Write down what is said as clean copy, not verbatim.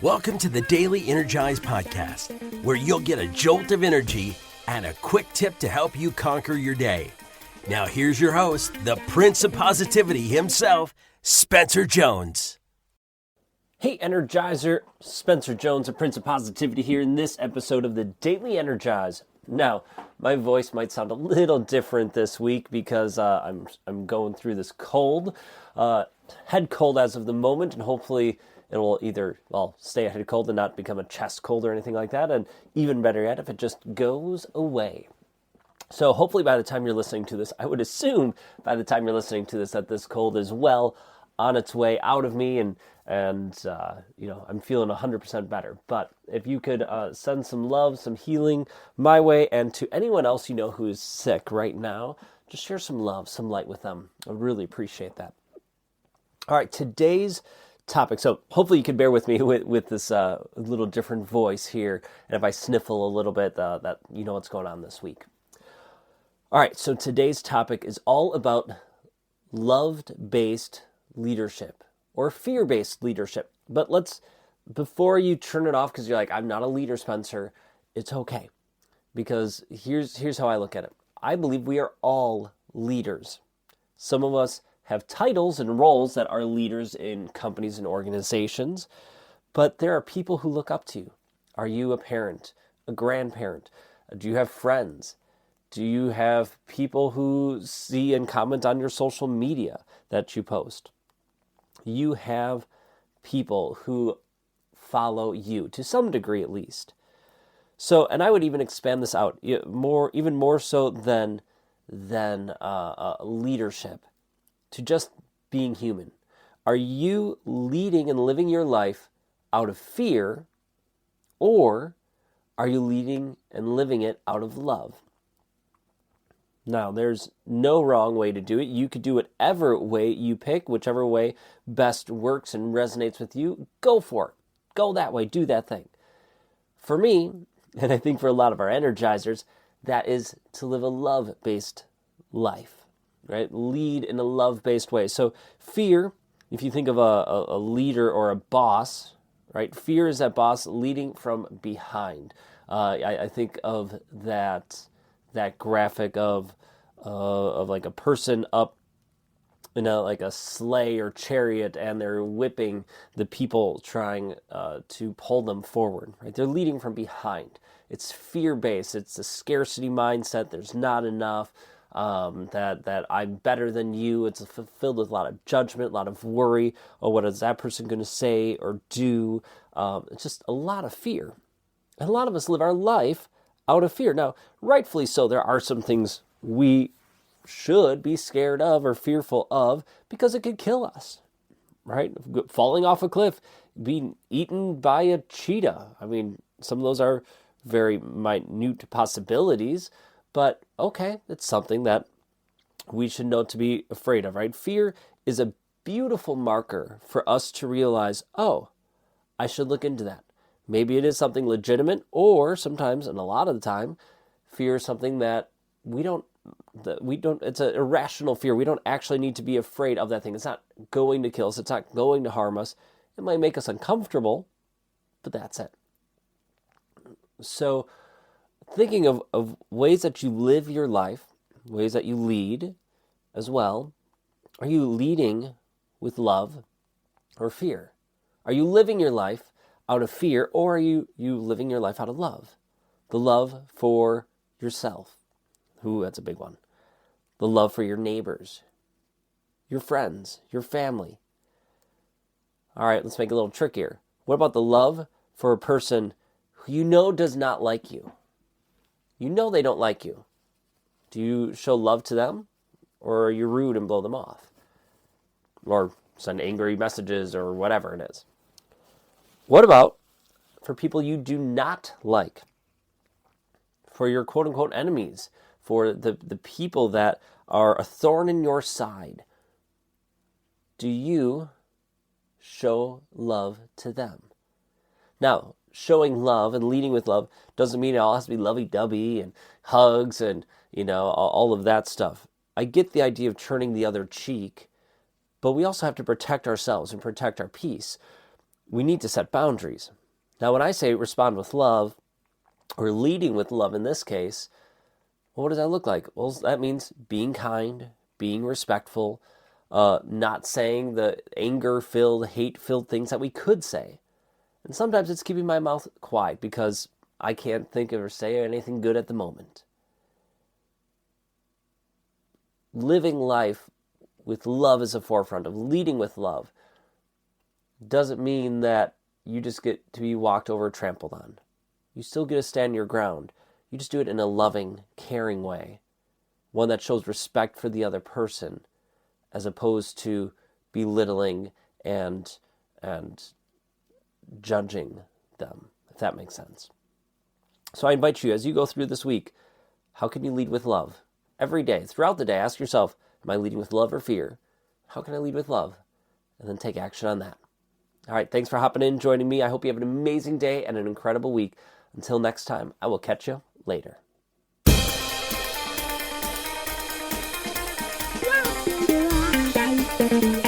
Welcome to the Daily Energize Podcast, where you'll get a jolt of energy and a quick tip to help you conquer your day. Now here's your host, the Prince of Positivity himself, Spencer Jones. Hey Energizer, Spencer Jones, the Prince of Positivity here in this episode of the Daily Energize. Now, my voice might sound a little different this week because I'm going through this cold, head cold as of the moment, and hopefully it will either, stay a head cold and not become a chest cold or anything like that, and even better yet, if it just goes away. So hopefully by the time you're listening to this, I would assume by the time you're listening to this that this cold is well on its way out of me, and I'm feeling 100% better. But if you could send some love, some healing my way, and to anyone else you know who is sick right now, just share some love, some light with them. I really appreciate that. All right, today's topic. So hopefully you can bear with me with this little different voice here, and if I sniffle a little bit, that you know what's going on this week. All right, so today's topic is all about love-based leadership or fear-based leadership. But before you turn it off because you're like, I'm not a leader, Spencer, it's okay. Because here's how I look at it. I believe we are all leaders. Some of us have titles and roles that are leaders in companies and organizations, but there are people who look up to you. Are you a parent, a grandparent? Do you have friends? Do you have people who see and comment on your social media that you post? You have people who follow you, to some degree at least. So, and I would even expand this out even more so than leadership, to just being human. Are you leading and living your life out of fear, or are you leading and living it out of love? Now, there's no wrong way to do it. You could do whatever way you pick, whichever way best works and resonates with you. Go for it. Go that way. Do that thing. For me, and I think for a lot of our energizers, that is to live a love-based life. Right? Lead in a love-based way. So fear, if you think of a leader or a boss, right? Fear is that boss leading from behind. I think of that graphic of like a person up in like a sleigh or chariot, and they're whipping the people trying to pull them forward. Right? They're leading from behind. It's fear-based. It's a scarcity mindset. There's not enough. That I'm better than you. It's filled with a lot of judgment, a lot of worry. Oh, what is that person going to say or do? It's just a lot of fear. And a lot of us live our life out of fear. Now, rightfully so, there are some things we should be scared of or fearful of because it could kill us, right? Falling off a cliff, being eaten by a cheetah. I mean, some of those are very minute possibilities, but okay, it's something that we should know to be afraid of, right? Fear is a beautiful marker for us to realize, oh, I should look into that. Maybe it is something legitimate, or sometimes, and a lot of the time, fear is something that it's an irrational fear. We don't actually need to be afraid of that thing. It's not going to kill us. It's not going to harm us. It might make us uncomfortable, but that's it. So, thinking of ways that you live your life, ways that you lead as well. Are you leading with love or fear? Are you living your life out of fear, or are you living your life out of love? The love for yourself. Ooh, that's a big one. The love for your neighbors, your friends, your family. All right, let's make it a little trickier. What about the love for a person who you know does not like you? You know they don't like you. Do you show love to them, or are you rude and blow them off? Or send angry messages or whatever it is? What about for people you do not like? For your quote-unquote enemies? For the people that are a thorn in your side? Do you show love to them? Now, showing love and leading with love doesn't mean it all has to be lovey-dovey and hugs and, all of that stuff. I get the idea of turning the other cheek, but we also have to protect ourselves and protect our peace. we need to set boundaries. Now, when I say respond with love, or leading with love in this case, well, what does that look like? Well, that means being kind, being respectful, not saying the anger-filled, hate-filled things that we could say. And sometimes it's keeping my mouth quiet because I can't think of or say anything good at the moment. Living life with love as a forefront, of leading with love, doesn't mean that you just get to be walked over, trampled on. You still get to stand your ground. You just do it in a loving, caring way. One that shows respect for the other person, as opposed to belittling and judging them, if that makes sense. So I invite you, as you go through this week, how can you lead with love? Every day, throughout the day, ask yourself, am I leading with love or fear? How can I lead with love? And then take action on that. All right, thanks for hopping in, joining me. I hope you have an amazing day and an incredible week. Until next time, I will catch you later. Wow.